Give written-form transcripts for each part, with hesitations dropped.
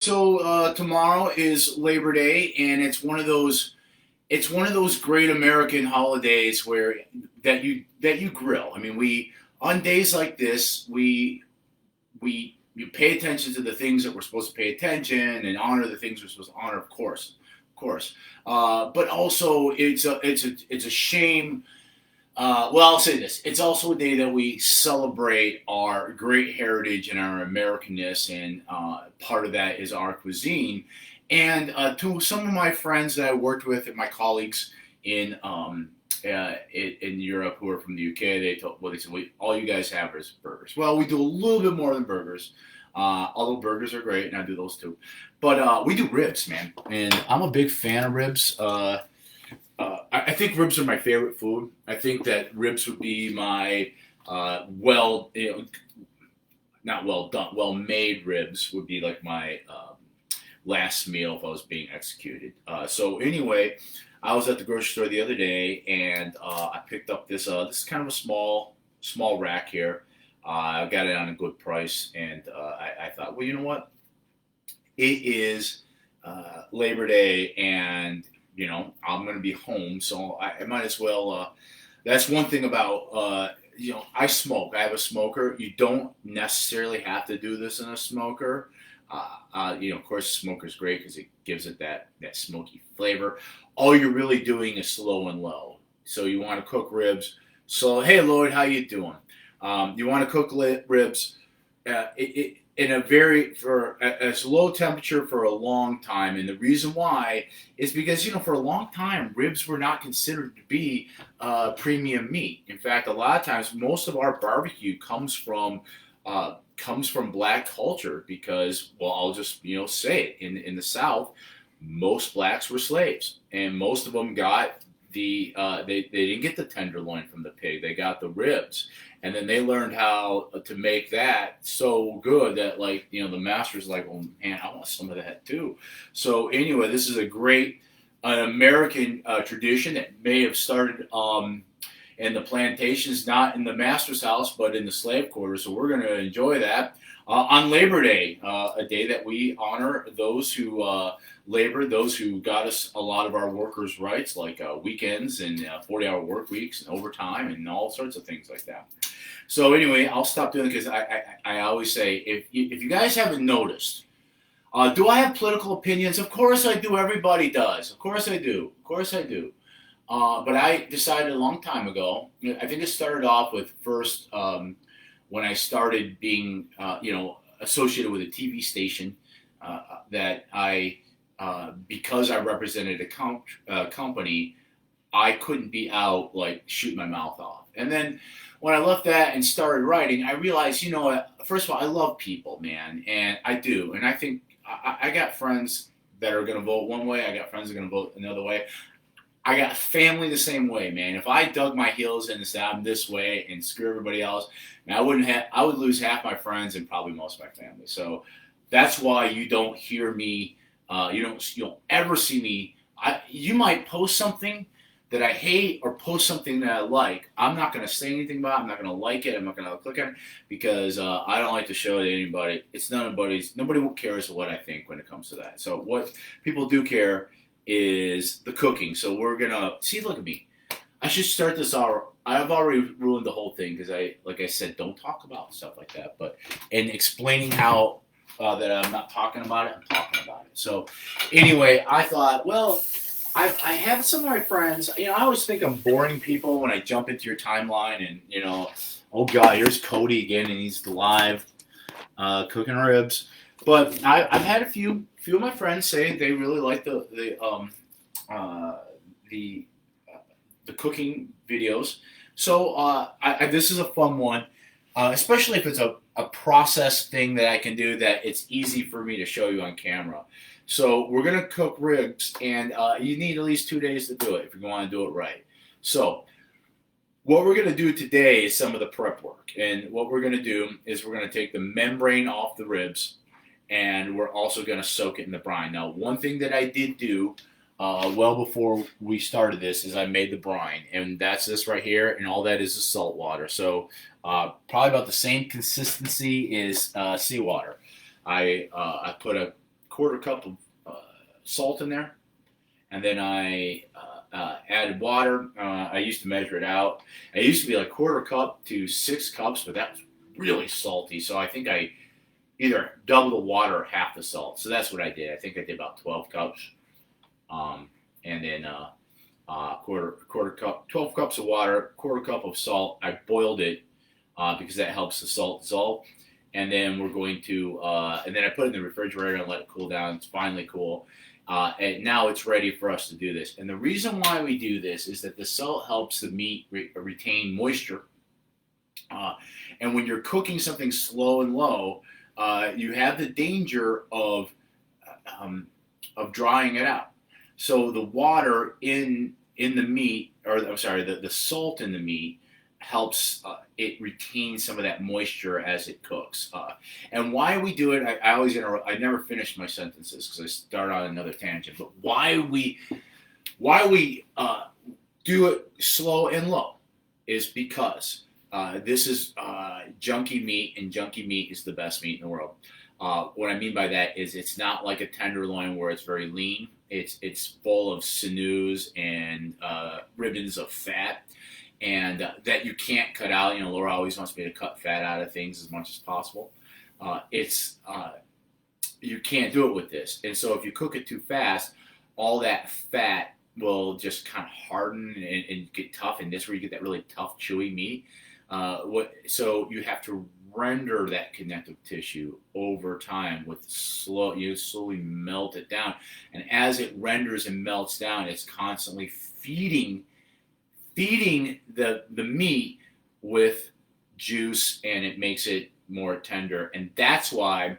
So tomorrow is Labor Day, and it's one of those great American holidays where that you grill. I mean, we on days like this we you pay attention to the things that we're supposed to pay attention and honor the things we're supposed to honor, of course. But also it's a shame. Well, I'll say this: it's also a day that we celebrate our great heritage and our Americanness, and part of that is our cuisine. And to some of my friends that I worked with and my colleagues in Europe who are from the UK, they said, all you guys have is burgers. Well, we do a little bit more than burgers. Although burgers are great, and I do those too. But we do ribs, man, and I'm a big fan of ribs. I think ribs are my favorite food. I think that ribs would be my not well done, well made ribs would be like my last meal if I was being executed. So anyway, I was at the grocery store the other day, and I picked up this. This is kind of a small rack here. I got it on a good price, and I thought, well, you know what? It is Labor Day, and I'm going to be home, so I might as well. That's one thing about I smoke. I have a smoker. You don't necessarily have to do this in a smoker. Of course, a smoker is great because it gives it that smoky flavor. All you're really doing is slow and low. So you want to cook ribs. So hey, Lloyd, how you doing? You want to cook ribs in for a low temperature for a long time, and the reason why is because for a long time ribs were not considered to be premium meat. In fact, a lot of times most of our barbecue comes from black culture because, well, I'll just say it, in the South, most blacks were slaves, and most of them got they didn't get the tenderloin from the pig, they got the ribs. And then they learned how to make that so good that, the master's like, oh man, I want some of that too. So anyway, this is a great American tradition that may have started in the plantations, not in the master's house, but in the slave quarters. So we're going to enjoy that on Labor Day, a day that we honor those who labored, those who got us a lot of our workers' rights, like weekends and 40-hour work weeks and overtime and all sorts of things like that. So anyway, I'll stop doing it because I always say, if you guys haven't noticed, do I have political opinions? Of course I do. Everybody does. Of course I do. Of course I do. But I decided a long time ago. I think it started off with first when I started being associated with a TV station that because I represented a company, I couldn't be out shooting my mouth off. And then when I left that and started writing, I realized, first of all, I love people, man, and I do. And I think I got friends that are going to vote one way. I got friends that are going to vote another way. I got family the same way, man. If I dug my heels in and said I'm this way and screw everybody else, man, I would lose half my friends and probably most of my family. So that's why you don't hear me. You don't ever see me. You might post something that I hate or post something that I like. I'm not going to say anything about it. I'm not going to like it. I'm not going to click on it because I don't like to show it to anybody. Nobody cares what I think when it comes to that. So what people do care is the cooking. So we're going to see, look at me. I should start this out. I've already ruined the whole thing because like I said, don't talk about stuff like that. But in explaining how that I'm not talking about it, I'm talking about it. So anyway, I thought, well, I have some of my friends. I always think I'm boring people when I jump into your timeline, and oh god, here's Cody again, and he's live cooking ribs. But I've had a few of my friends say they really like the cooking videos. So this is a fun one, especially if it's a process thing that I can do that it's easy for me to show you on camera. So we're going to cook ribs, and you need at least 2 days to do it if you want to do it right. So what we're going to do today is some of the prep work. And what we're going to do is we're going to take the membrane off the ribs, and we're also going to soak it in the brine. Now, one thing that I did do well before we started this is I made the brine, and that's this right here, and all that is salt water. So probably about the same consistency as seawater. I put a quarter cup of salt in there, and then I added water. I used to measure it out. It used to be like quarter cup to 6 cups, but that was really salty. So I think I either double the water or half the salt. So that's what I did. I think I did about 12 cups, and then quarter cup, 12 cups of water, quarter cup of salt. I boiled it because that helps the salt dissolve. And then we're going to, and then I put it in the refrigerator and let it cool down. It's finally cool. And now it's ready for us to do this. And the reason why we do this is that the salt helps the meat retain moisture. And when you're cooking something slow and low, you have the danger of drying it out. So the water in the meat, or I'm sorry, the salt in the meat helps it retain some of that moisture as it cooks. And why we do it, I never finish my sentences because I start on another tangent. But why we do it slow and low is because this is junky meat, and junky meat is the best meat in the world. What I mean by that is it's not like a tenderloin where it's very lean. It's full of sinews and ribbons of fat, and that you can't cut out. You know, Laura always wants me to cut fat out of things as much as possible. You can't do it with this, and so if you cook it too fast, all that fat will just kind of harden and get tough, and this is where you get that really tough, chewy meat. So you have to render that connective tissue over time with you slowly melt it down, and as it renders and melts down, it's constantly feeding the meat with juice, and it makes it more tender. And that's why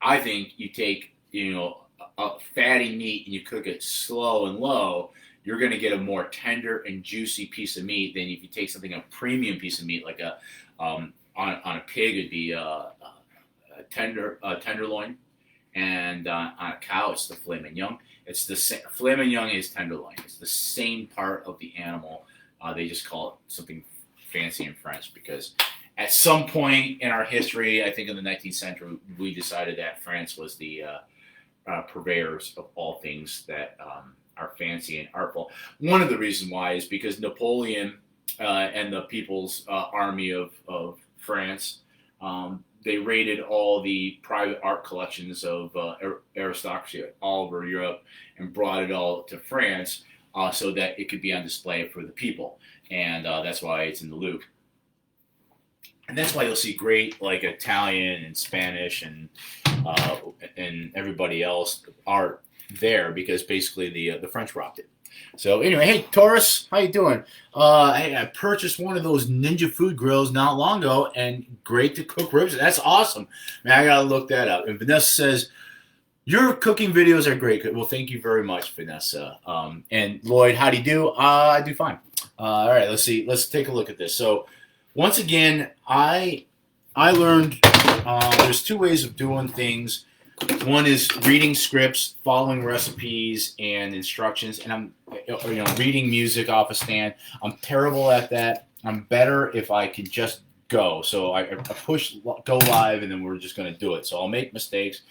I think you take a fatty meat and you cook it slow and low, you're going to get a more tender and juicy piece of meat than if you take something, a premium piece of meat like on a pig it'd be a tenderloin, and on a cow it's the filet mignon. It's the same. Filet mignon is tenderloin. It's the same part of the animal. They just call it something fancy in French because at some point in our history, I think in the 19th century, we decided that France was the purveyors of all things that are fancy and artful. One of the reasons why is because Napoleon and the People's Army of France, they raided all the private art collections of aristocracy all over Europe and brought it all to France so that it could be on display for the people. And that's why it's in the Louvre. And that's why you'll see great like Italian and Spanish and everybody else art there, because basically the French robbed it. So anyway, hey Taurus, how you doing? Hey, I purchased one of those Ninja food grills not long ago, and great to cook ribs. That's awesome, man. I gotta look that up. And Vanessa says your cooking videos are great. Well, thank you very much, Vanessa. And Lloyd, how do you do? I do fine. All right, let's see. Let's take a look at this. So once again, I learned there's two ways of doing things. One is reading scripts, following recipes and instructions, and I'm reading music off a stand. I'm terrible at that. I'm better if I can just go. So I push go live, and then we're just going to do it. So I'll make mistakes,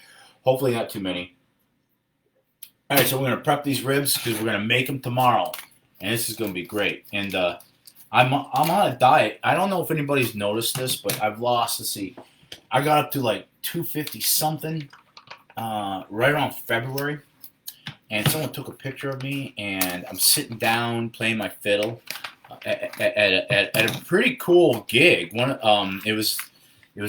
hopefully not too many. All right, so we're going to prep these ribs because we're going to make them tomorrow, and this is going to be great. And I'm on a diet. I don't know if anybody's noticed this, but I've lost. Let's see, I got up to like 250 something. Right around February, and someone took a picture of me, and I'm sitting down playing my fiddle at a pretty cool gig. It was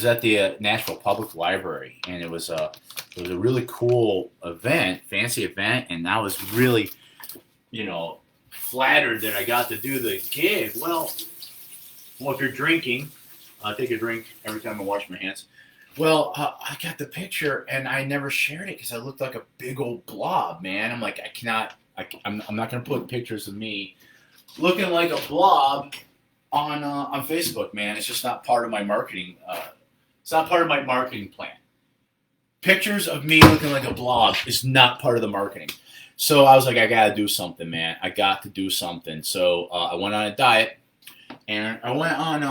at the Nashville Public Library, and it was a really cool event, fancy event, and I was really, flattered that I got to do the gig. Well, if you're drinking, I'll take a drink every time I wash my hands. Well, I got the picture, and I never shared it because I looked like a big old blob, man. I'm like, I'm not going to put pictures of me looking like a blob on Facebook, man. It's just not part of my marketing. It's not part of my marketing plan. Pictures of me looking like a blob is not part of the marketing. So I was like, I got to do something, man. I got to do something. So I went on a diet, and I went on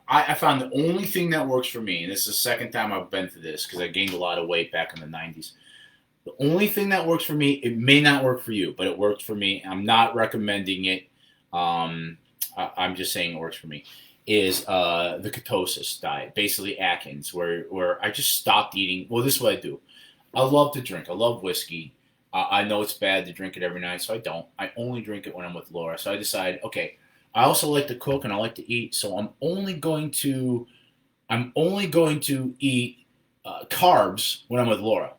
I found the only thing that works for me, and this is the second time I've been through this because I gained a lot of weight back in the 90s. The only thing that works for me, it may not work for you, but it works for me. I'm not recommending it. I'm just saying it works for me. Is the ketosis diet, basically Atkins, where I just stopped eating. Well, this is what I do. I love to drink. I love whiskey. I know it's bad to drink it every night, so I don't. I only drink it when I'm with Laura. So I decided, okay, I also like to cook and I like to eat, so I'm only going to eat carbs when I'm with Laura,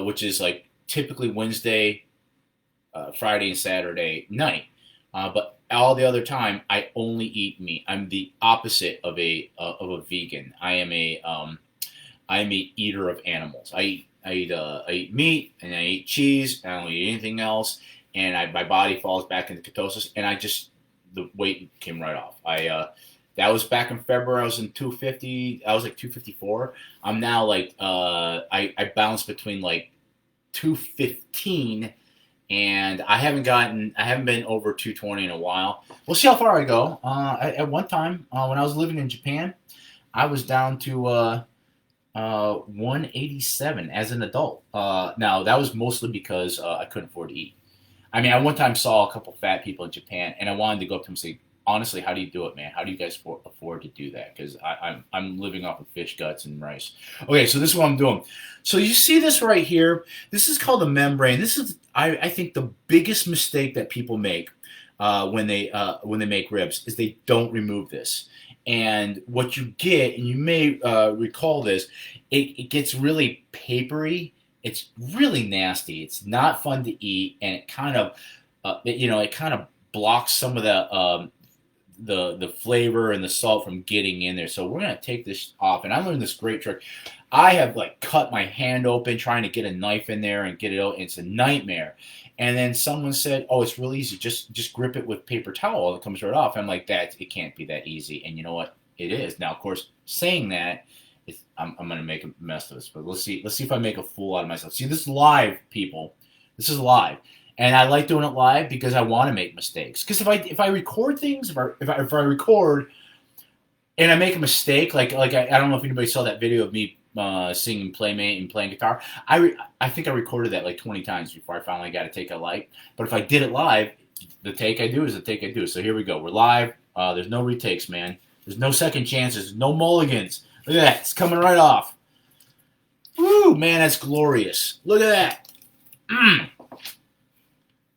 which is like typically Wednesday, Friday, and Saturday night. But all the other time, I only eat meat. I'm the opposite of a vegan. I am a eater of animals. I eat meat and I eat cheese. And I don't eat anything else, and my body falls back into ketosis, and the weight came right off. That was back in February. I was in 250. I was like 254. I'm now like I bounce between like 215, and I haven't been over 220 in a while. We'll see how far I go. At one time when I was living in Japan, I was down to 187 as an adult. Now that was mostly because I couldn't afford to eat. I mean, I one time saw a couple fat people in Japan, and I wanted to go up to them and say, honestly, how do you do it, man? How do you guys afford to do that? Because I'm living off of fish guts and rice. Okay, so this is what I'm doing. So you see this right here? This is called a membrane. This is, I think, the biggest mistake that people make when they make ribs is they don't remove this. And what you get, and you may recall this, it gets really papery. It's really nasty. It's not fun to eat, and it kind of, it kind of blocks some of the flavor and the salt from getting in there. So we're gonna take this off, and I learned this great trick. I have like cut my hand open trying to get a knife in there and get it out. It's a nightmare. And then someone said, "Oh, it's really easy. Just grip it with paper towel. It comes right off." I'm like, it can't be that easy. And you know what? It is. Now, of course, saying that, I'm gonna make a mess of this. But let's see if I make a fool out of myself. See, this is live, people. This is live. And I like doing it live because I want to make mistakes. Because if I record things, if I record and I make a mistake, like I don't know if anybody saw that video of me singing Playmate and playing guitar. I think I recorded that like 20 times before I finally got a take I like. But if I did it live, the take I do is the take I do. So here we go. We're live. There's no retakes, man. There's no second chances. No mulligans. Look at that. It's coming right off. Woo, man, that's glorious. Look at that.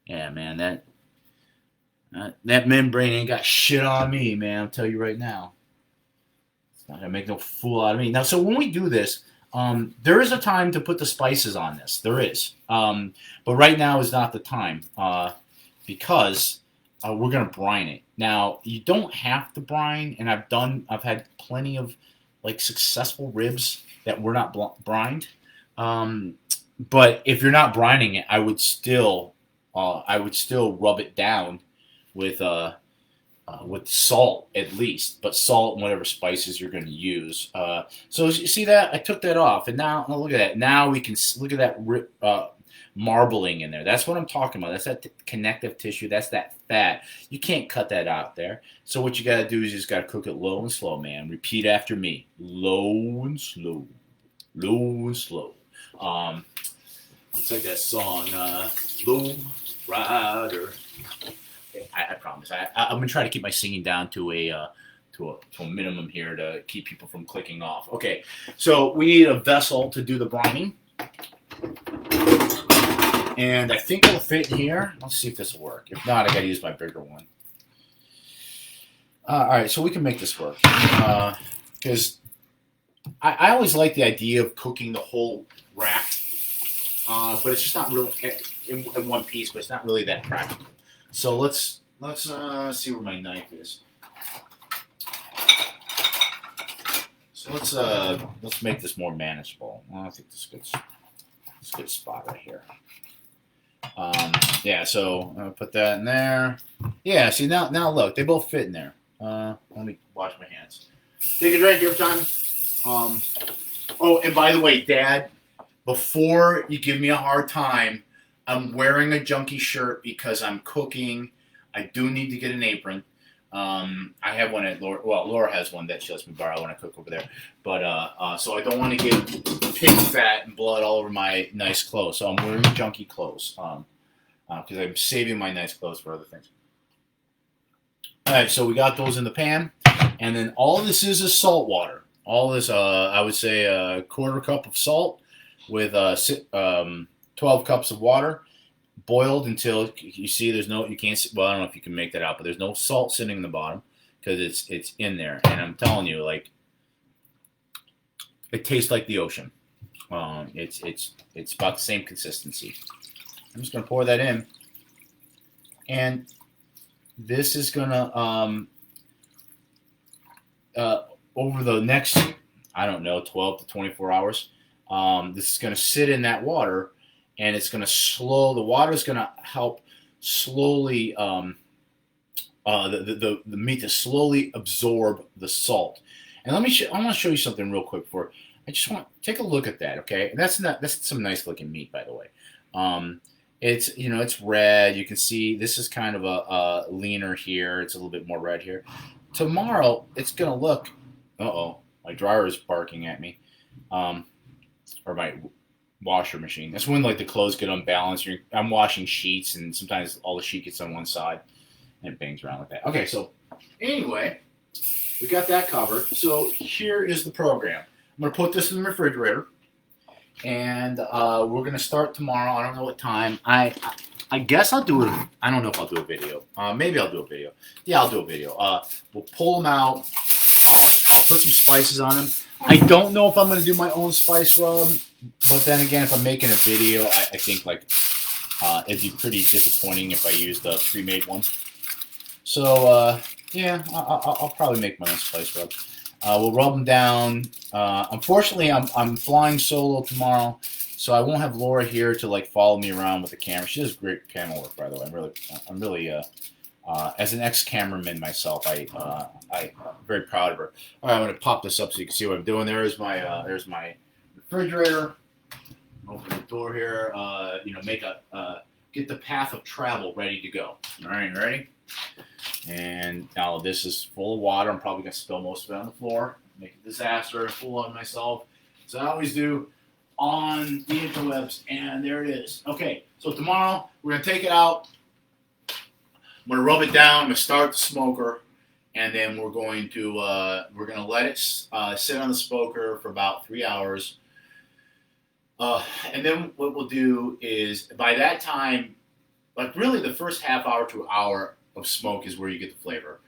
Yeah, man, that membrane ain't got shit on me, man. I'll tell you right now. It's not gonna make no fool out of me. Now, so when we do this, there is a time to put the spices on this. There is, but right now is not the time because we're gonna brine it. Now, you don't have to brine, and I've had plenty of like successful ribs that were not brined. But if you're not brining it, I would still rub it down with salt at least, but salt and whatever spices you're going to use. So you see that I took that off, and now look at that. Now we can look at that marbling in there. That's what I'm talking about. That's that connective tissue. That's that fat. You can't cut that out there. So what you got to do is you just got to cook it low and slow, man. Repeat after me: low and slow, low and slow. It's like that song, Low Rider. I promise. I'm gonna try to keep my singing down to a minimum here to keep people from clicking off. Okay, so we need a vessel to do the brining, and I think it'll fit in here. Let's see if this will work. If not, I gotta use my bigger one. All right, so we can make this work because I always like the idea of cooking the whole rack. But it's just not really in one piece. But it's not really that practical. So let's see where my knife is. So let's make this more manageable. Well, I think this is a good spot right here. Yeah. So I'll put that in there. Yeah. See now look, they both fit in there. Let me wash my hands. Take a drink every time. Oh, and by the way, Dad. Before you give me a hard time, I'm wearing a junkie shirt because I'm cooking. I do need to get an apron. I have one at Laura. Well, Laura has one that she lets me borrow when I cook over there. But so I don't want to get pig fat and blood all over my nice clothes. So I'm wearing junky clothes because I'm saving my nice clothes for other things. All right, so we got those in the pan, and then all this is salt water. All this, I would say, a quarter cup of salt with 12 cups of water, boiled until you see there's no, you can't see, well, I don't know if you can make that out, but there's no salt sitting in the bottom because it's in there. And I'm telling you, like, it tastes like the ocean. It's about the same consistency. I'm just gonna pour that in, and this is gonna over the next, I don't know, 12 to 24 hours. This is gonna sit in that water, and it's gonna the water is gonna help slowly the meat to slowly absorb the salt. And I want to show you something real quick before. I just want to take a look at that, okay? And that's some nice looking meat, by the way. It's it's red. You can see this is kind of a leaner here. It's a little bit more red here. Tomorrow it's gonna look. My dryer is barking at me, or my washer machine. That's when like the clothes get unbalanced. I'm washing sheets, and sometimes all the sheet gets on one side, and it bangs around like that. Okay, so anyway, we got that covered. So here is the program. I'm gonna put this in the refrigerator, and we're gonna start tomorrow. I don't know what time. I guess I'll do it. I don't know if I'll do a video. Maybe I'll do a video. Yeah, I'll do a video. We'll pull them out. I'll put some spices on them. I don't know if I'm gonna do my own spice rub, but then again, if I'm making a video, I think like it'd be pretty disappointing if I used a pre-made one. So yeah, I'll probably make my own spice rub. We'll rub them down. Unfortunately, I'm flying solo tomorrow, so I won't have Laura here to like follow me around with the camera. She does great camera work, by the way. I'm really as an ex-cameraman myself, I'm very proud of her. All right, I'm gonna pop this up so you can see what I'm doing. There's my refrigerator. Open the door here. Get the path of travel ready to go. All right, ready? And now this is full of water. I'm probably going to spill most of it on the floor. Make a disaster and fool on myself. As I always do on the interwebs. And there it is. Okay, so tomorrow we're going to take it out. I'm going to rub it down. I'm going to start the smoker. And then we're going to let it sit on the smoker for about 3 hours. And then what we'll do is, by that time, like really the first half hour to hour of smoke is where you get the flavor.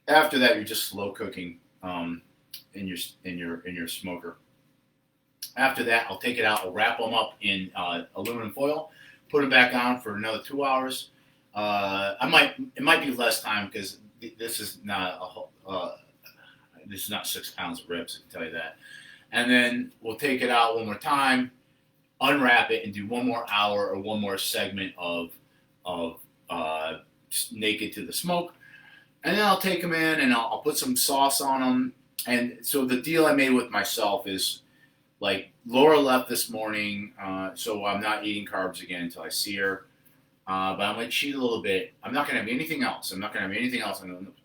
After that, you're just slow cooking in your smoker. After that, I'll take it out. I'll wrap them up in aluminum foil, put them back on for another 2 hours. It might be less time because this is not 6 pounds of ribs. I can tell you that. And then we'll take it out one more time, unwrap it, and do one more hour or one more segment of naked to the smoke. And then I'll take them in and I'll put some sauce on them. And so the deal I made with myself is, like, Laura left this morning, so I'm not eating carbs again until I see her. But I'm going to cheat a little bit. I'm not going to have anything else.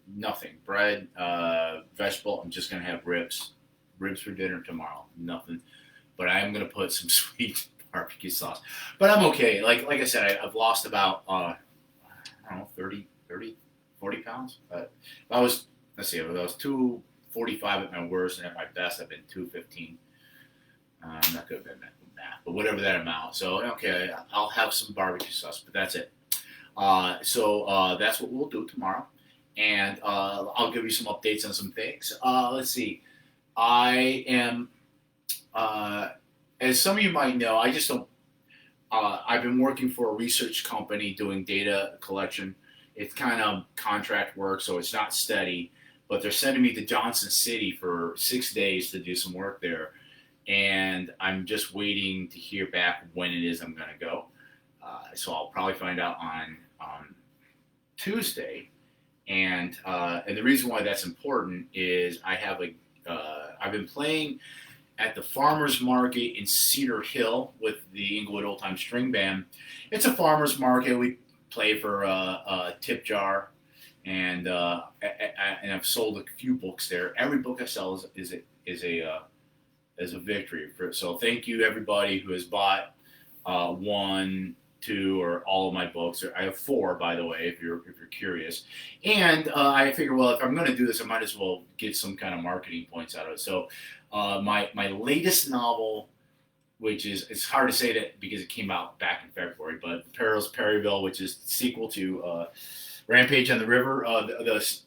Nothing. Bread, vegetable. I'm just going to have ribs. Ribs for dinner tomorrow. Nothing. But I am going to put some sweet barbecue sauce. But I'm okay. Like I said, I've lost about, 40 pounds. I was 245 at my worst, and at my best, I've been 215. I'm not good at math, but whatever that amount. So, okay, I'll have some barbecue sauce, but that's it. So that's what we'll do tomorrow. And I'll give you some updates on some things. Let's see. I am, as some of you might know, I just don't, I've been working for a research company doing data collection. It's kind of contract work, so it's not steady, but they're sending me to Johnson City for 6 days to do some work there. And I'm just waiting to hear back when it is I'm going to go. So I'll probably find out on Tuesday. And the reason why that's important is I've been playing at the farmers market in Cedar Hill with the Inglewood Old Time String Band. It's a farmers market. We play for a tip jar, and I've sold a few books there. Every book I sell is as a victory. So thank you everybody who has bought one, two, or all of my books. I have 4, by the way, if you're curious. And I figure, well, if I'm going to do this, I might as well get some kind of marketing points out of it. So my latest novel, which is, it's hard to say that because it came out back in February, but Perils Perryville, which is the sequel to Rampage on the River.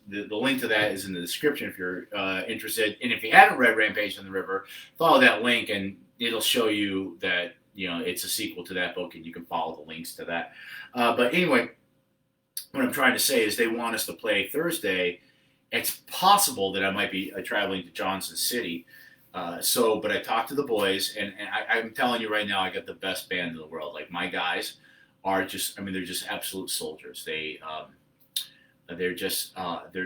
The link to that is in the description if you're interested. And if you haven't read Rampage on the River, follow that link and it'll show you that it's a sequel to that book, and you can follow the links to that. But anyway, what I'm trying to say is they want us to play Thursday. It's possible that I might be traveling to Johnson City. But I talked to the boys, and I'm telling you right now, I got the best band in the world. Like, my guys are just, they're just absolute soldiers. They're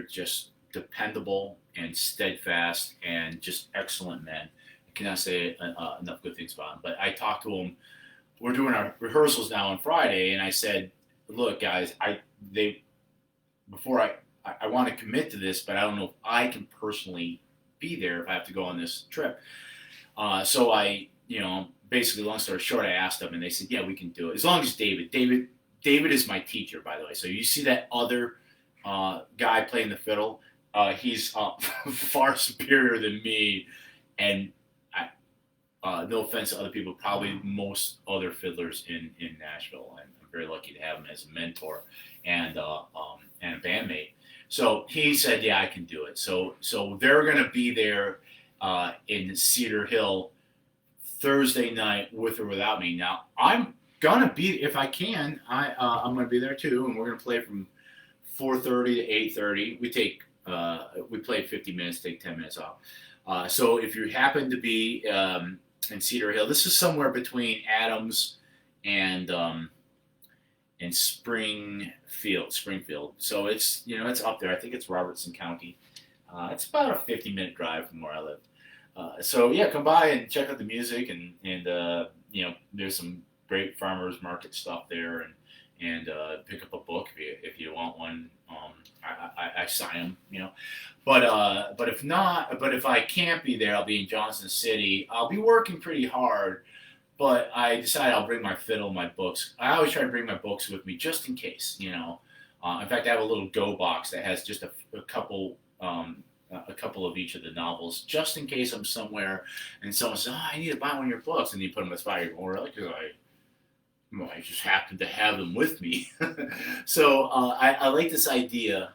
just dependable and steadfast and just excellent men. Cannot say enough good things about them. But I talked to them. We're doing our rehearsals now on Friday, and I said, "Look, guys, I want to commit to this, but I don't know if I can personally be there if I have to go on this trip." So I, basically, long story short, I asked them, and they said, "Yeah, we can do it as long as David is my teacher, by the way." So you see that other guy playing the fiddle? He's far superior than me, and no offense to other people, probably most other fiddlers in Nashville. I'm very lucky to have him as a mentor and a bandmate. So he said, "Yeah, I can do it." So they're going to be there in Cedar Hill Thursday night with or without me. Now I'm gonna be, if I can, I'm gonna be there too, and we're gonna play from 4:30 to 8:30. We play 50 minutes, take 10 minutes off. So if you happen to be in Cedar Hill, this is somewhere between Adams and Springfield. So it's it's up there. I think it's Robertson County. It's about a 50-minute drive from where I live. So yeah, come by and check out the music, and there's some great farmers market stuff there, and pick up a book if you want one. I sign them, But if not, but if I can't be there, I'll be in Johnson City. I'll be working pretty hard, but I decided I'll bring my fiddle, my books. I always try to bring my books with me just in case, In fact, I have a little go box that has just a couple of each of the novels, just in case I'm somewhere and someone says, "Oh, I need to buy one of your books," and you put them in the spot. You go, "Oh, really?" Because I just happen to have them with me. So I like this idea.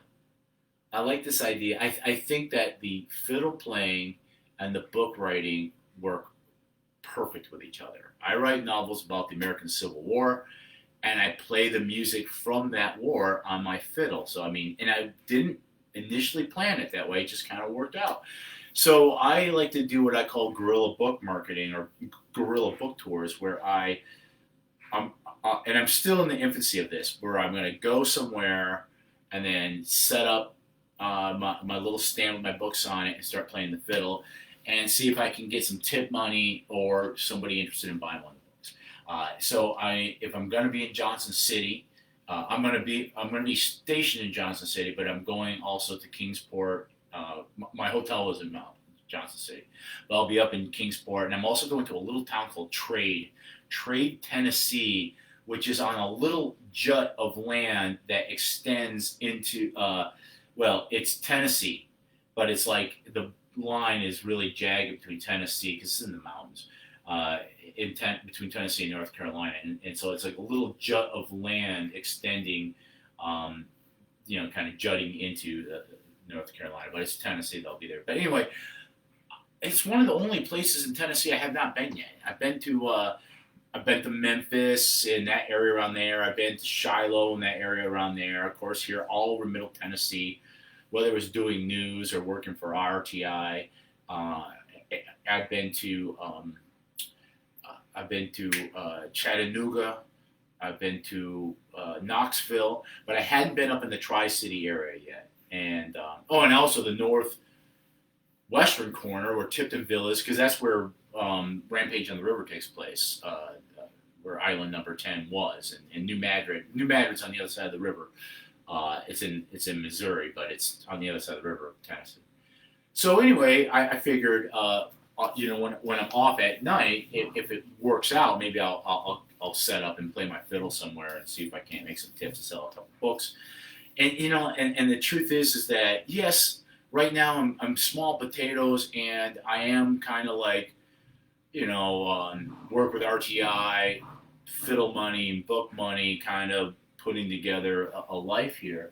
I think that the fiddle playing and the book writing work perfect with each other. I write novels about the American Civil War, and I play the music from that war on my fiddle. So, and I didn't initially plan it that way. It just kind of worked out. So I like to do what I call guerrilla book marketing or guerrilla book tours, where I'm still in the infancy of this, where I'm going to go somewhere and then set up my little stand with my books on it and start playing the fiddle and see if I can get some tip money or somebody interested in buying one of the books. If I'm going to be in Johnson City, I'm going to be stationed in Johnson City, but I'm going also to Kingsport. My hotel is in Johnson City, but I'll be up in Kingsport, and I'm also going to a little town called Trade, Tennessee, which is on a little jut of land that extends into, it's Tennessee, but it's like the line is really jagged between Tennessee, because it's in the mountains, between Tennessee and North Carolina, and so it's like a little jut of land extending, kind of jutting into North Carolina, but it's Tennessee. They'll be there. But anyway, it's one of the only places in Tennessee I have not been yet. I've been to Memphis in that area around there. I've been to Shiloh in that area around there. Of course, here all over Middle Tennessee, whether it was doing news or working for RTI. I've been to Chattanooga. I've been to Knoxville, but I hadn't been up in the Tri-City area yet. And and also the northwestern corner where Tiptonville is, because that's where Rampage on the River takes place, where Island Number 10 was, and New Madrid's on the other side of the river. It's in Missouri, but it's on the other side of the river of Tennessee. So anyway, I figured when I'm off at night, if it works out, maybe I'll set up and play my fiddle somewhere and see if I can't make some tips to sell a couple books. And and the truth is that yes, right now I'm small potatoes, and I am kind of like work with RTI, fiddle money and book money, kind of putting together a life here.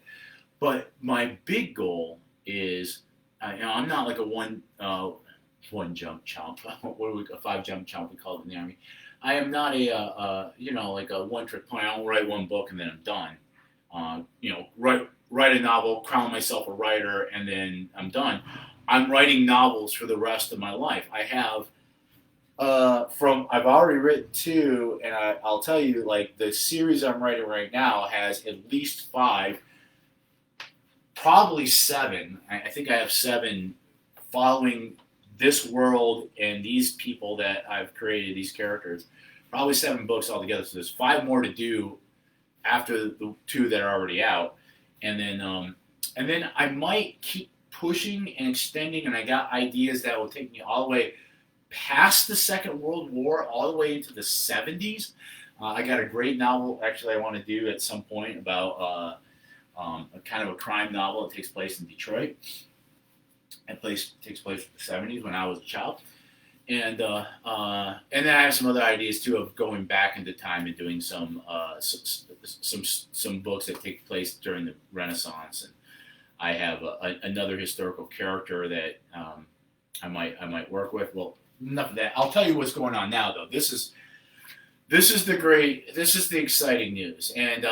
But my big goal is, I'm not like a one jump chomp. A 5 jump chomp we call it in the Army. I am not like a one trick pony. I don't write one book and then I'm done. Write a novel, crown myself a writer, and then I'm done. I'm writing novels for the rest of my life. I have I've already written 2, and I'll tell you, like, the series I'm writing right now has at least 5, probably 7. I think I have 7 following this world and these people that I've created, these characters. Probably 7 books altogether. So there's 5 more to do after the 2 that are already out, and then I might keep pushing and extending, and I got ideas that will take me all the way past the Second World War, all the way into the 70s. I got a great novel, actually, I want to do at some point about a kind of a crime novel that takes place in Detroit. It takes place in the 70s when I was a child. And then I have some other ideas too of going back into time and doing some books that take place during the Renaissance. And I have another historical character that I might work with. Well, enough of that. I'll tell you what's going on now, though. This is the exciting news. And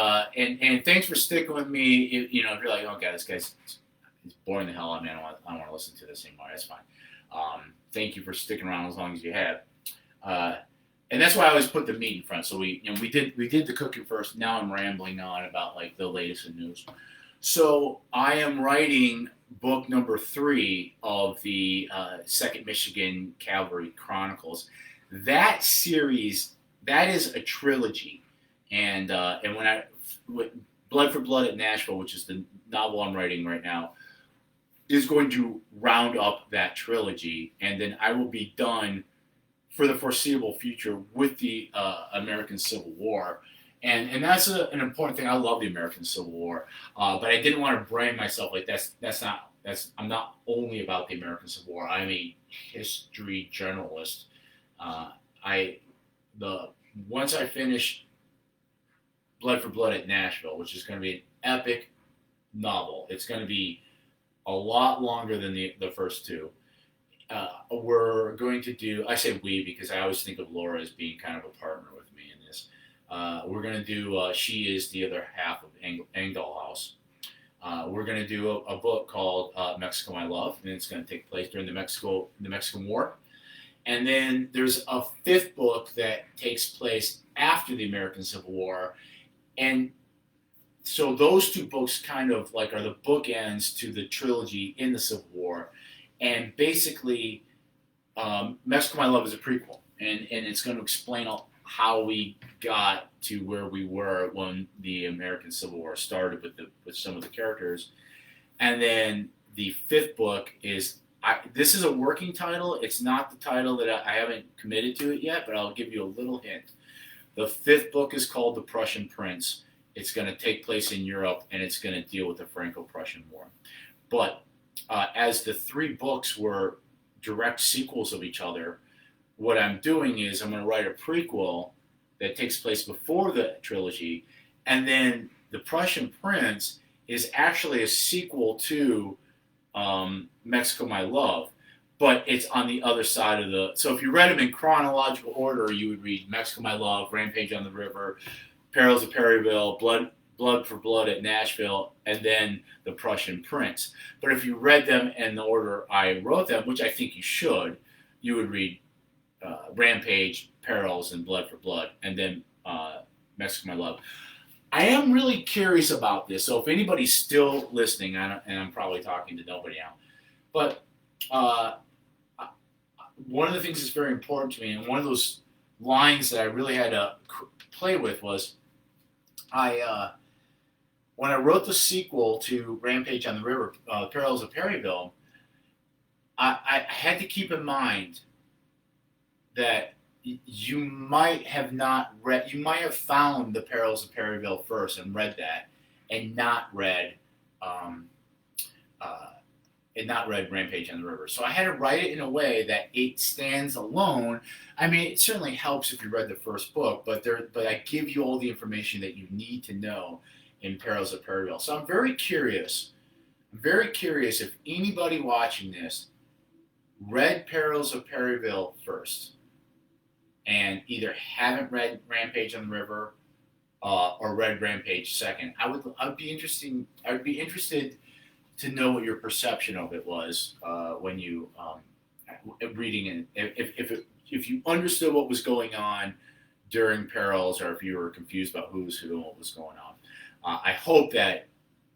thanks for sticking with me. If you're like, oh god, this guy's boring the hell out, man. I don't want to listen to this anymore. That's fine. Thank you for sticking around as long as you have. And that's why I always put the meat in front. So we did the cooking first. Now I'm rambling on about like the latest in news. So I am writing book number 3 of the 2nd Michigan Cavalry Chronicles. That series, that is a trilogy, and with Blood for Blood at Nashville, which is the novel I'm writing right now, is going to round up that trilogy, and then I will be done for the foreseeable future with the American Civil War. And that's an important thing. I love the American Civil War, but I didn't want to brand myself like I'm not only about the American Civil War. I'm a history journalist. Once I finish Blood for Blood at Nashville, which is going to be an epic novel, it's going to be a lot longer than the first 2. We're going to do, I say we because I always think of Laura as being kind of a partner with me in this. We're going to do She Is the Other Half of Engdahl House. We're going to do a book called Mexico My Love, and it's going to take place during the Mexican War. And then there's a 5th book that takes place after the American Civil War. And so those 2 books kind of like are the bookends to the trilogy in the Civil War. And basically, Mexico My Love is a prequel. And it's going to explain how we got to where we were when the American Civil War started with some of the characters. And then the 5th book is, this is a working title. It's not the title that I haven't committed to it yet, but I'll give you a little hint. The 5th book is called The Prussian Prince. It's going to take place in Europe, and it's going to deal with the Franco-Prussian War. But as the 3 books were direct sequels of each other, what I'm doing is I'm going to write a prequel that takes place before the trilogy, and then The Prussian Prince is actually a sequel to Mexico My Love, but it's on the other side of the... So if you read them in chronological order, you would read Mexico My Love, Rampage on the River, Perils of Perryville, Blood for Blood at Nashville, and then The Prussian Prince. But if you read them in the order I wrote them, which I think you should, you would read Rampage, Perils, and Blood for Blood, and then Mexico My Love. I am really curious about this, so if anybody's still listening, and I'm probably talking to nobody now, but one of the things that's very important to me, and one of those lines that I really had to play with was, when I wrote the sequel to Rampage on the River, Perils of Perryville, I had to keep in mind that you might have not read. You might have found The Perils of Perryville first and read that, and not read. Um, uh, and not read Rampage on the River. So I had to write it in a way that it stands alone. I mean, it certainly helps if you read the first book, but I give you all the information that you need to know in Perils of Perryville. So I'm very curious. I'm very curious if anybody watching this read Perils of Perryville first and either haven't read Rampage on the River or read Rampage second. I'd be interested to know what your perception of it was when you reading it. If you understood what was going on during Perils, or if you were confused about who was who and what was going on. I hope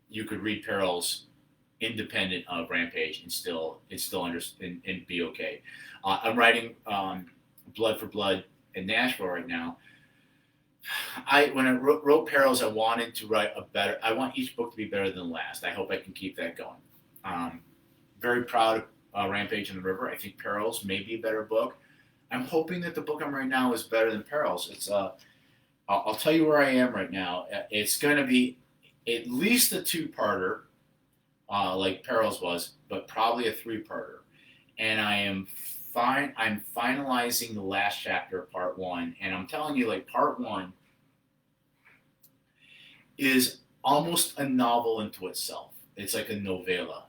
you could read Perils independent of Rampage and still understand and be okay. I'm writing Blood for Blood in Nashville right now. When I wrote Perils, I wanted to write I want each book to be better than the last. I hope I can keep that going. Very proud of Rampage on the River. I think Perils may be a better book. I'm hoping that the book I'm writing now is better than Perils. I'll tell you where I am right now. It's going to be at least a two-parter, like Perils was, but probably a three-parter. And I'm finalizing the last chapter of part one, and I'm telling you, like, part one is almost a novel into itself. It's like a novella.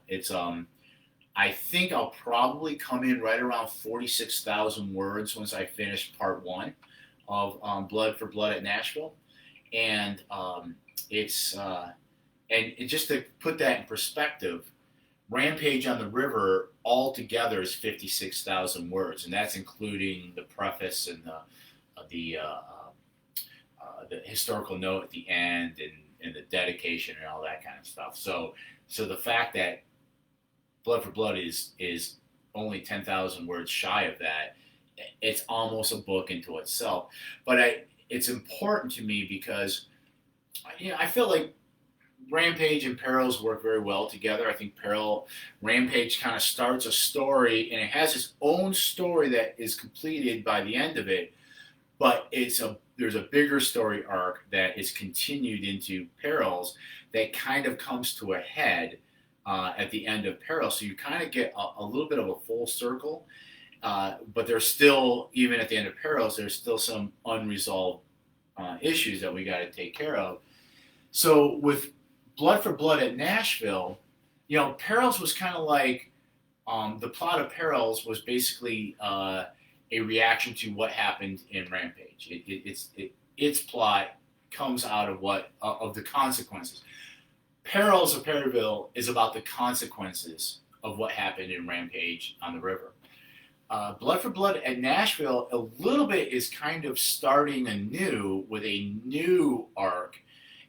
I think I'll probably come in right around 46,000 words once I finish part one of Blood for Blood at Nashville, and just to put that in perspective, Rampage on the River altogether is 56,000 words, and that's including the preface and the historical note at the end and the dedication and all that kind of stuff. So the fact that Blood for Blood is only 10,000 words shy of that, it's almost a book into itself. But it's important to me because I feel like Rampage and Perils work very well together. I think Rampage kind of starts a story, and it has its own story that is completed by the end of it, but there's a bigger story arc that is continued into Perils that kind of comes to a head at the end of Perils. So you kind of get a little bit of a full circle, but there's still, even at the end of Perils, there's still some unresolved issues that we got to take care of. So with Blood for Blood at Nashville, Perils was kind of like, the plot of Perils was basically a reaction to what happened in Rampage. Its plot comes out of the consequences. Perils of Perryville is about the consequences of what happened in Rampage on the River. Blood for Blood at Nashville, a little bit is kind of starting anew with a new arc.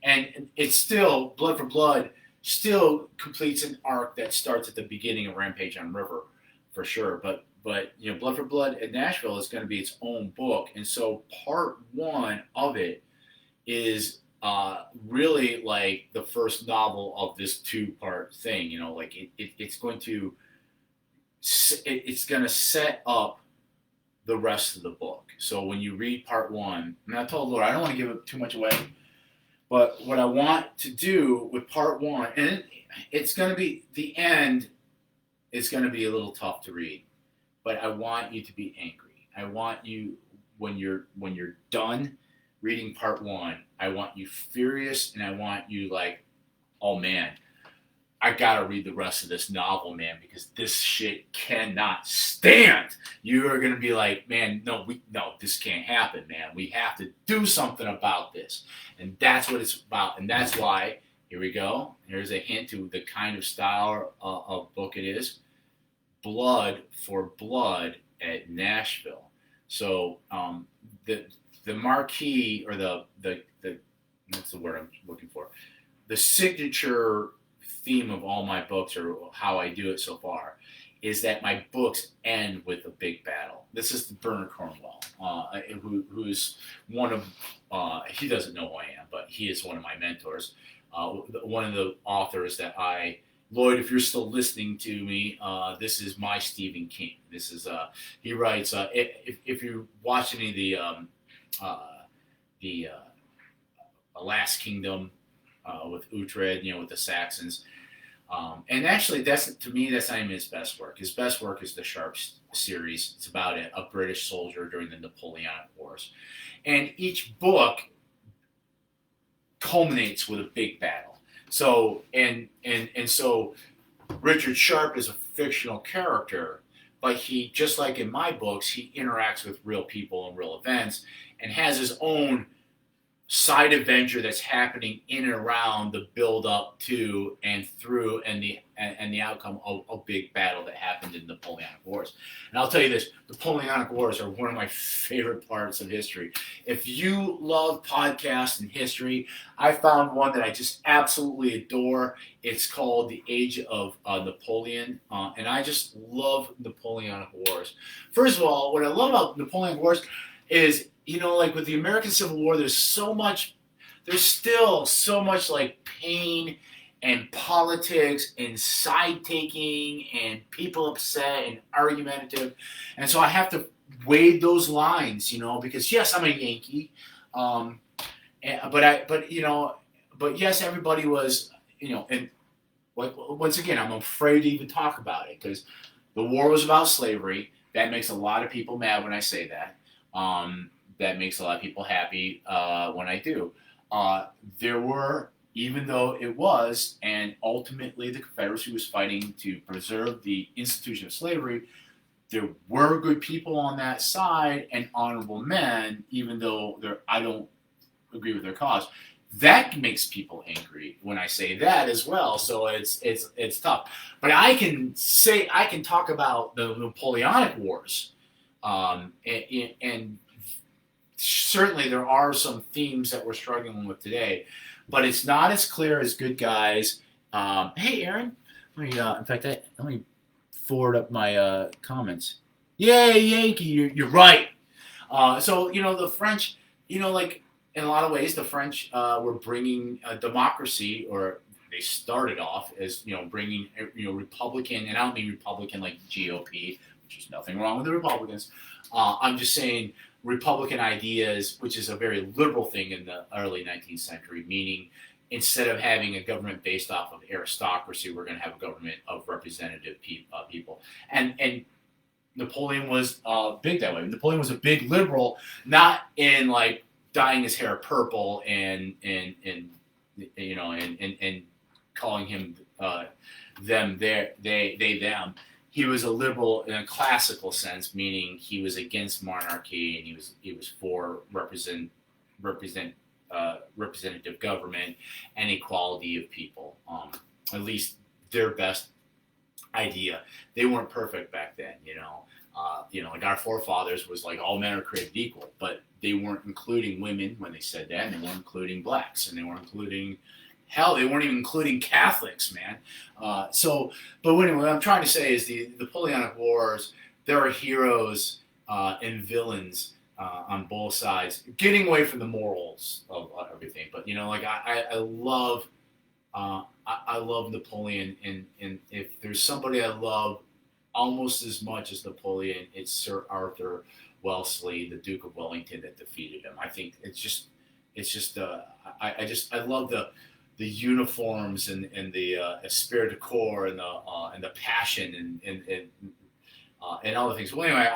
And it's still, Blood for Blood still completes an arc that starts at the beginning of Rampage on River, for sure. But Blood for Blood at Nashville is going to be its own book. And so part one of it is really like the first novel of this two-part thing. It's going to set up the rest of the book. So when you read part one, and I told Laura, I don't want to give it too much away, but what I want to do with part one, and it's going to be, the end is going to be a little tough to read, but I want you to be angry. I want you, when you're done reading part one, I want you furious, and I want you like, oh man, I gotta read the rest of this novel, man, because this shit cannot stand. You are gonna be like, man, no, this can't happen, man. We have to do something about this. And that's what it's about. And that's why, here we go. Here's a hint to the kind of style of book it is. Blood for Blood at Nashville. So the marquee, or the what's the word I'm looking for? The signature theme of all my books, or how I do it so far, is that my books end with a big battle. This is Bernard Cornwell, who's one of, he doesn't know who I am, but he is one of my mentors, one of the authors that I Lloyd, if you're still listening to me, this is my Stephen King. This is he writes. If you watch any of the Last Kingdom with Uhtred, with the Saxons, and actually that's to me that's not even his best work. His best work is the Sharp series. It's about a British soldier during the Napoleonic Wars, and each book culminates with a big battle. So so Richard Sharp is a fictional character, but he, just like in my books, he interacts with real people and real events and has his own side adventure that's happening in and around the build up to and through and the outcome of a big battle that happened in the Napoleonic Wars. And I'll tell you this, the Napoleonic Wars are one of my favorite parts of history. If you love podcasts and history, I found one that I just absolutely adore. It's called The Age of Napoleon, and I just love Napoleonic Wars. First of all, what I love about Napoleonic Wars is, like with the American Civil War, there's still so much like pain and politics and side taking and people upset and argumentative. And so I have to wade those lines, because yes, I'm a Yankee. But yes, everybody was, and once again, I'm afraid to even talk about it because the war was about slavery. That makes a lot of people mad when I say that. That makes a lot of people happy when I do. There were, even though it was, and ultimately the Confederacy was fighting to preserve the institution of slavery, there were good people on that side and honorable men, even though I don't agree with their cause. That makes people angry when I say that as well. So it's tough. But I can talk about the Napoleonic Wars, and certainly there are some themes that we're struggling with today, but it's not as clear as good guys. Hey, Aaron. Let me forward up my comments. Yay, Yankee! You're right. So the French, like in a lot of ways, the French were bringing democracy, or they started off as bringing Republican, and I don't mean Republican like GOP, which is nothing wrong with the Republicans. I'm just saying Republican ideas, which is a very liberal thing in the early 19th century, meaning instead of having a government based off of aristocracy, we're going to have a government of representative people. And Napoleon was big that way. Napoleon was a big liberal, not in like dyeing his hair purple and calling him them, they them. He was a liberal in a classical sense, meaning he was against monarchy and he was for representative government and equality of people. At least their best idea. They weren't perfect back then, like our forefathers was like all men are created equal, but they weren't including women when they said that, and they weren't including blacks, and they weren't including they weren't even including Catholics, man. But anyway, what I'm trying to say is the Napoleonic Wars, there are heroes and villains on both sides, getting away from the morals of everything. But I love Napoleon, and if there's somebody I love almost as much as Napoleon, it's Sir Arthur Wellesley, the Duke of Wellington, that defeated him. I think I love the uniforms and the esprit de corps and the passion and all the things. Well, anyway,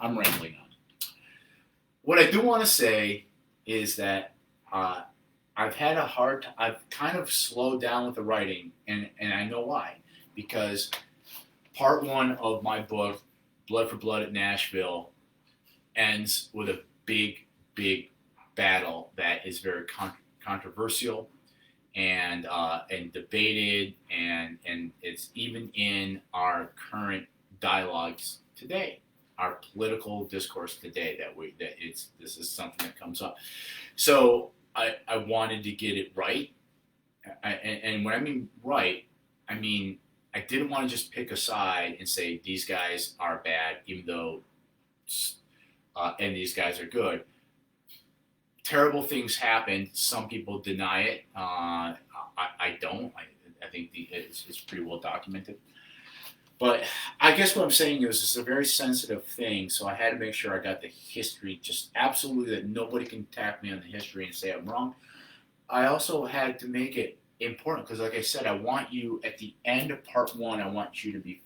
I'm rambling on. What I do want to say is that I've kind of slowed down with the writing, and I know why. Because part one of my book, Blood for Blood at Nashville, ends with a big, big battle that is very controversial and debated, and it's even in our current dialogues today, our political discourse today, this is something that comes up. So I wanted to get it right, and when I mean right, I mean I didn't want to just pick a side and say these guys are bad, even though and these guys are good. Terrible things happened. Some people deny it. I don't. I think it's pretty well documented. But I guess what I'm saying is it's a very sensitive thing, so I had to make sure I got the history just absolutely that nobody can attack me on the history and say I'm wrong. I also had to make it important because, like I said, I want you at the end of part one. I want you to be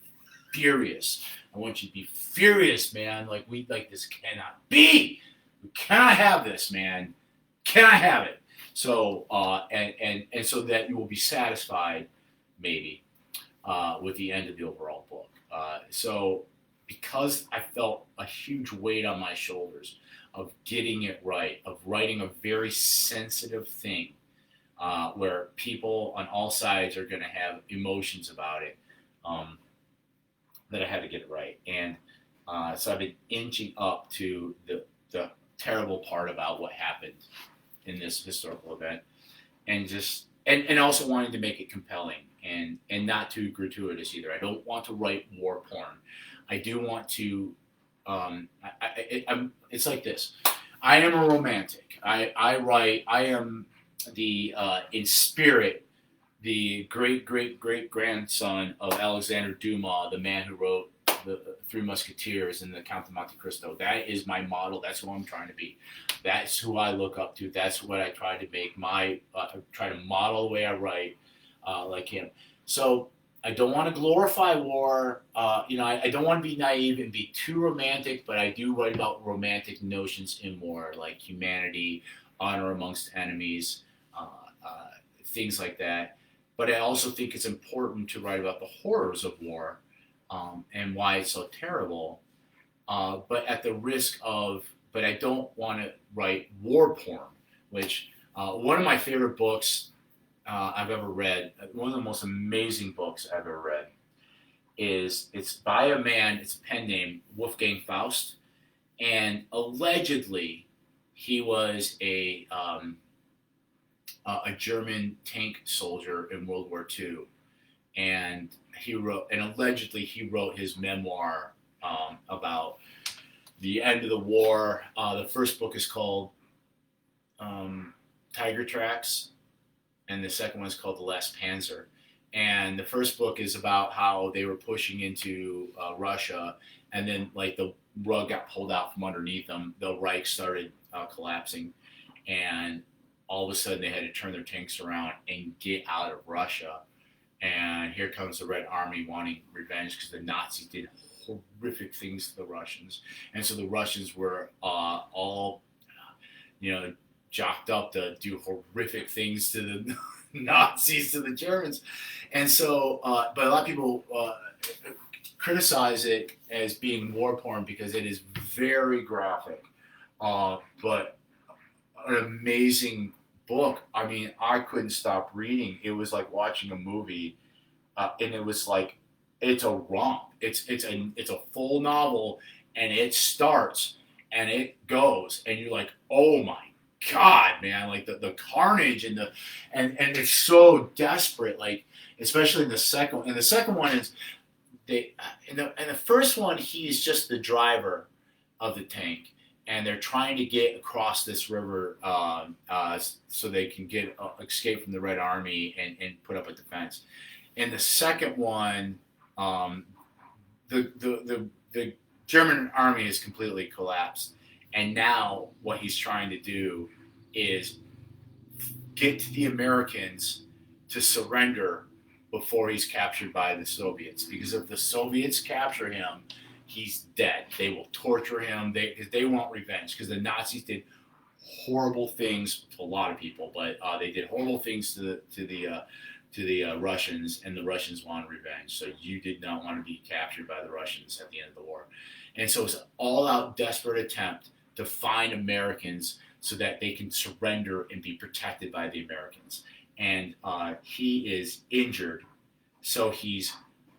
furious. I want you to be furious, man. Like this cannot be. We cannot have this, man. Can I have it? So and so that you will be satisfied, maybe, with the end of the overall book. So because I felt a huge weight on my shoulders of getting it right, of writing a very sensitive thing, where people on all sides are going to have emotions about it, that I had to get it right. And so I've been inching up to the terrible part about what happened in this historical event, and just and also wanting to make it compelling and not too gratuitous either. I don't want to write war porn. I do want to. It's like this. I am a romantic. I am the in spirit the great grandson of Alexander Dumas, the man who wrote the Three Musketeers and the Count of Monte Cristo. That is my model. That's who I'm trying to be. That's who I look up to. That's what I try to make my try to model the way I write like him. So I don't want to glorify war. I don't want to be naive and be too romantic, but I do write about romantic notions in war, like humanity, honor amongst enemies, things like that. But I also think it's important to write about the horrors of war, and why it's so terrible. But at the risk of, but I don't want to write war porn, which one of my favorite books I've ever read, one of the most amazing books I've ever read, it's by a man, it's a pen name, Wolfgang Faust, and allegedly he was a German tank soldier in World War II, and allegedly he wrote his memoir about the end of the war. The first book is called Tiger Tracks, and the second one is called The Last Panzer. And the first book is about how they were pushing into Russia, and then like the rug got pulled out from underneath them. The Reich started collapsing, and all of a sudden they had to turn their tanks around and get out of Russia. And here comes the Red Army wanting revenge because the Nazis did horrific things to the Russians. And so the Russians were all, jocked up to do horrific things to the Nazis, to the Germans. And so, but a lot of people criticize it as being war porn because it is very graphic, but an amazing book. I mean, I couldn't stop reading. It was like watching a movie, and it was like it's a romp. It's a full novel, and it starts and it goes, and you're like, oh my God, man! Like the carnage and it's so desperate. Like especially in the second one. And the second one is in the first one he's just the driver of the tank. And they're trying to get across this river so they can escape from the Red Army and put up a defense. In the second one, the German army has completely collapsed, and now what he's trying to do is get to the Americans to surrender before he's captured by the Soviets. Because if the Soviets capture him, he's dead. They will torture him. They want revenge because the Nazis did horrible things to a lot of people, but they did horrible things to the Russians, and the Russians want revenge. So you did not want to be captured by the Russians at the end of the war, and so it's an all-out desperate attempt to find Americans so that they can surrender and be protected by the Americans. And he is injured, so he's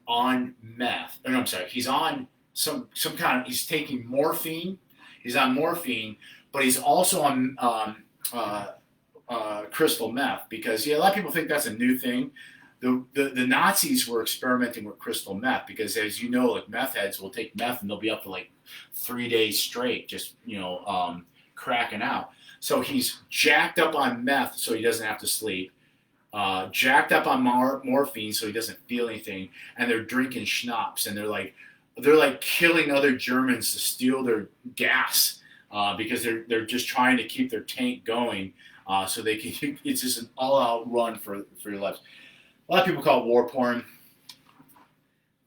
on meth. Or no, I'm sorry, he's on some kind of, he's taking morphine. He's on morphine, but he's also on crystal meth because a lot of people think that's a new thing. The Nazis were experimenting with crystal meth because, as you know, like meth heads will take meth and they'll be up for like 3 days straight, just cracking out. So he's jacked up on meth so he doesn't have to sleep. jacked up on morphine so he doesn't feel anything, and they're drinking schnapps, and they're like killing other Germans to steal their gas because they're just trying to keep their tank going so they can. It's just an all-out run for your lives. A lot of people call it war porn.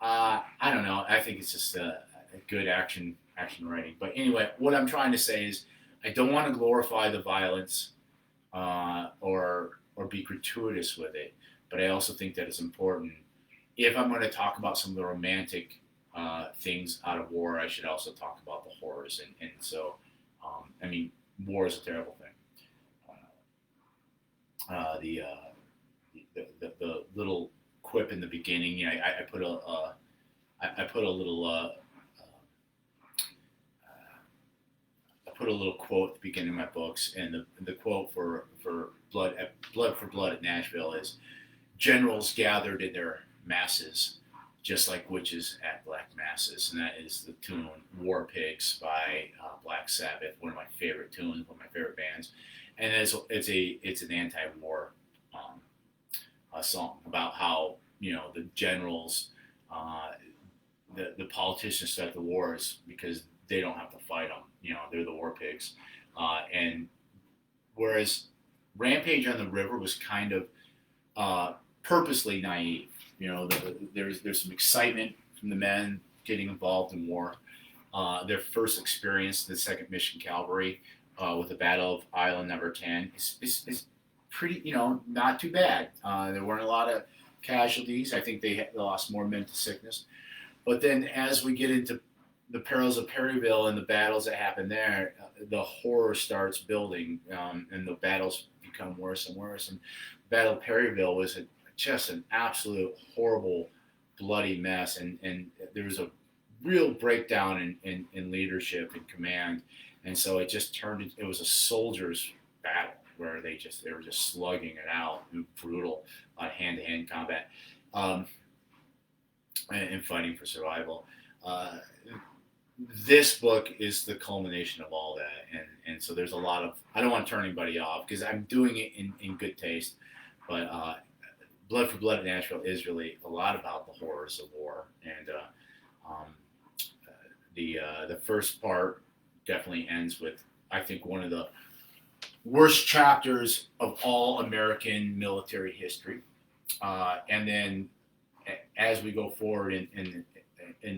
I don't know. I think it's just a good action writing. But anyway, what I'm trying to say is I don't want to glorify the violence or be gratuitous with it, but I also think that it's important. If I'm going to talk about some of the romantic things out of war, I should also talk about the horrors. And so, I mean, war is a terrible thing. The little quip in the beginning, you know, I put a little I put a little quote at the beginning of my books, and the quote for blood for blood at Nashville is, "Generals gathered in their masses, just like witches at black masses," and that is the tune "War Pigs" by Black Sabbath, one of my favorite tunes, one of my favorite bands, and it's an anti-war song about how, you know, the generals, the politicians start the wars because they don't have to fight them. You know, they're the war pigs. And whereas Rampage on the River was kind of purposely naive. You know, there's some excitement from the men getting involved in war. Their first experience, the 2nd Michigan Cavalry, with the Battle of Island Number 10, is pretty, you know, not too bad. There weren't a lot of casualties. I think they lost more men to sickness. But then as we get into the perils of Perryville and the battles that happen there, the horror starts building, and the battles become worse and worse. And the Battle of Perryville was just an absolute horrible, bloody mess. And there was a real breakdown in leadership and command. And so it just it was a soldier's battle where they were just slugging it out, brutal, hand-to-hand combat, and fighting for survival. This book is the culmination of all that, and so there's a lot of, I don't want to turn anybody off because I'm doing it in good taste, but Blood for Blood at Nashville is really a lot about the horrors of war, and the first part definitely ends with, I think, one of the worst chapters of all American military history, and then as we go forward in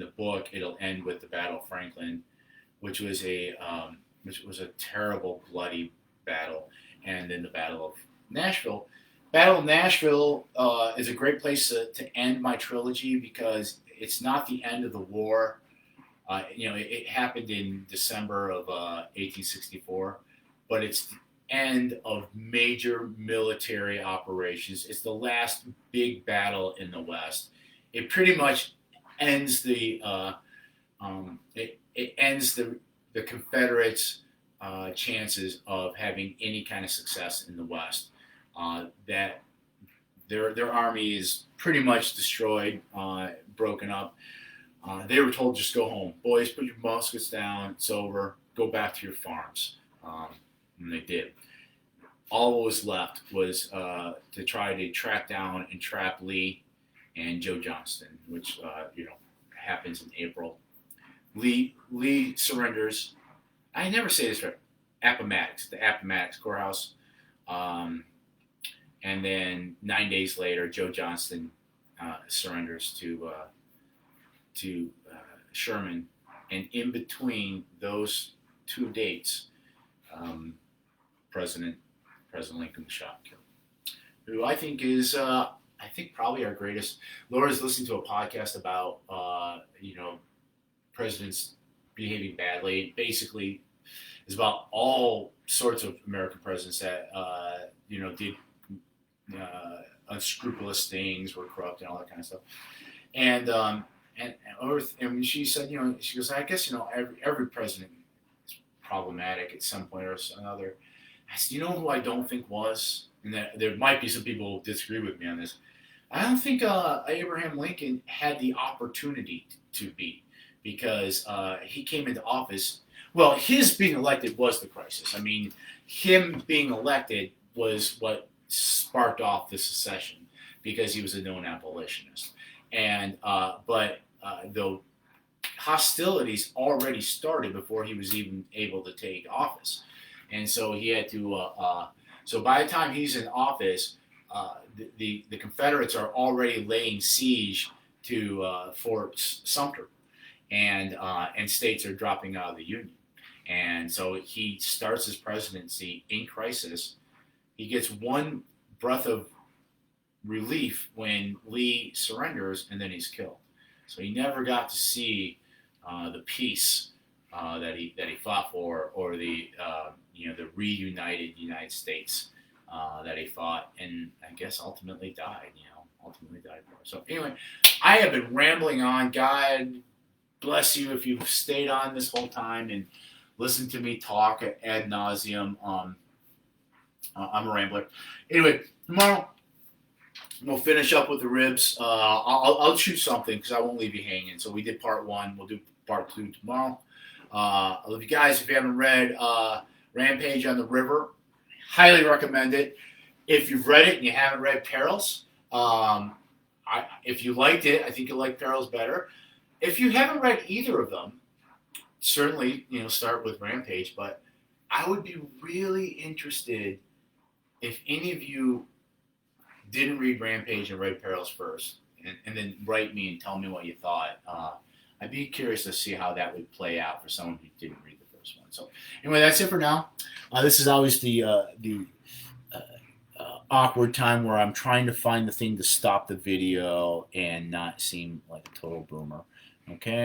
the book, it'll end with the Battle of Franklin, which was a terrible, bloody battle, and then the Battle of Nashville. Battle of Nashville is a great place to end my trilogy because it's not the end of the war. You know, it happened in December of 1864, but it's the end of major military operations. It's the last big battle in the West. It pretty much ends the Confederates' chances of having any kind of success in the West. That their army is pretty much destroyed, broken up. They were told, just go home, boys. Put your muskets down. It's over. Go back to your farms. And they did. All that was left was to try to track down and trap Lee and Joe Johnston, which happens in April. Lee surrenders. I never say this right. Appomattox, the Appomattox courthouse, and then 9 days later, Joe Johnston surrenders to Sherman, and in between those two dates, President Lincoln was shot and killed. Who I think is probably our greatest. Laura's listening to a podcast about presidents behaving badly. It basically is about all sorts of American presidents that did unscrupulous things, were corrupt, and all that kind of stuff. And she said, she goes, I guess every president is problematic at some point or another. I said, who I don't think was, and that there might be some people who disagree with me on this. I don't think Abraham Lincoln had the opportunity to be, because he came into office. Well, his being elected was the crisis. I mean, him being elected was what sparked sparked off the secession because he was a known abolitionist. And but the hostilities already started before he was even able to take office, and so he had to. So by the time he's in office, the Confederates are already laying siege to Fort Sumter, and states are dropping out of the Union. And so he starts his presidency in crisis. He gets one breath of relief when Lee surrenders, and then he's killed. So he never got to see the peace that he fought for, or the the reunited United States that he fought, and I guess ultimately died. Ultimately died for. So anyway, I have been rambling on. God bless you if you've stayed on this whole time and listened to me talk ad nauseum. I'm a rambler. Anyway, tomorrow we'll finish up with the ribs. I'll choose something because I won't leave you hanging. So we did part 1. We'll do part 2 tomorrow. I love you guys. If you haven't read Rampage on the River, highly recommend it. If you've read it and you haven't read Perils, if you liked it, I think you'll like Perils better. If you haven't read either of them, certainly start with Rampage. But I would be really interested if any of you didn't read Rampage and read Perils first, and then write me and tell me what you thought. I'd be curious to see how that would play out for someone who didn't read the first one. So anyway, that's it for now. This is always the awkward time where I'm trying to find the thing to stop the video and not seem like a total boomer. Okay.